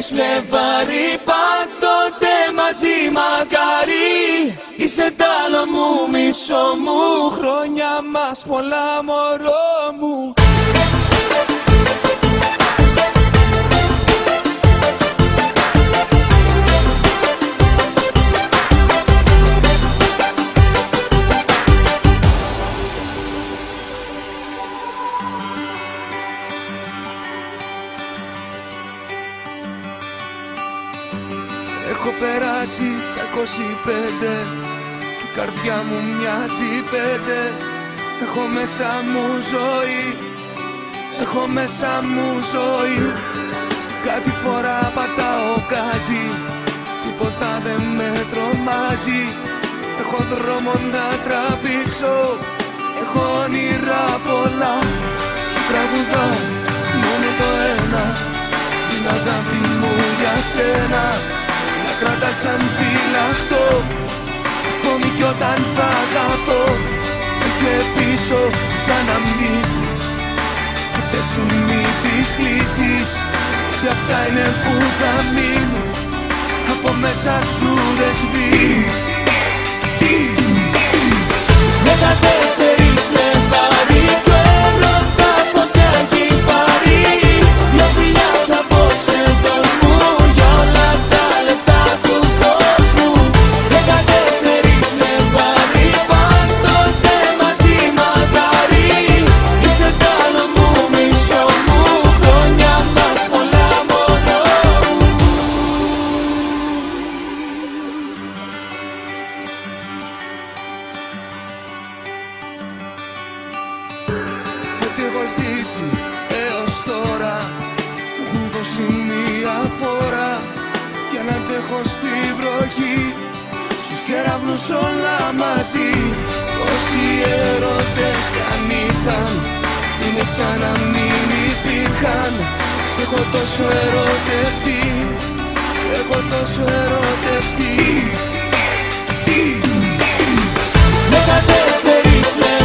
Φλεβάρι, πάντοτε μαζί μακάρι. Είσαι τ' άλλο μου, μισό μου, χρόνια μας πολλά μωρό μου. Έχω περάσει τα 25 και η καρδιά μου μοιάζει 5. Έχω μέσα μου ζωή, έχω μέσα μου ζωή. Στην κάτι φορά πατάω γκάζι, τίποτα δεν με τρομάζει. Έχω δρόμο να τραβήξω, έχω όνειρα πολλά. Σου τραγουδάω μόνο το ένα, την αγάπη μου για σένα. Να κρατάς σαν φυλαχτό, ακόμη κι όταν θα χαθώ. Και πίσω σαν να μνήσεις, ποτέ σου μη τις κλείσεις. Και αυτά είναι που θα μείνουν, από μέσα σου δεν σβήνουν. 14 Φλεβάρι κι ο έρωτας φωτιά έχει πάρει. Δυο φιλιάς απόψε δώσ' μου για όλα τα λεφτά του κόσμου. 14 Φλεβάρι, πάντοτε μαζί μακάρι. Είσαι τ' άλλο μου, μισό μου, χρόνια μας πολλά μωρό μου. Ό,τι έχω ζήσει έως τώρα μου έχουν δώσει μία φορά για να αντέχω στη βροχή. Στους κεραυνούς όλα μαζί, όσοι έρωτες καν ήρθαν, είναι σαν να μην υπήρχαν. Σ' έχω τόσο ερωτευτεί, σ' έχω τόσο ερωτευτεί. 14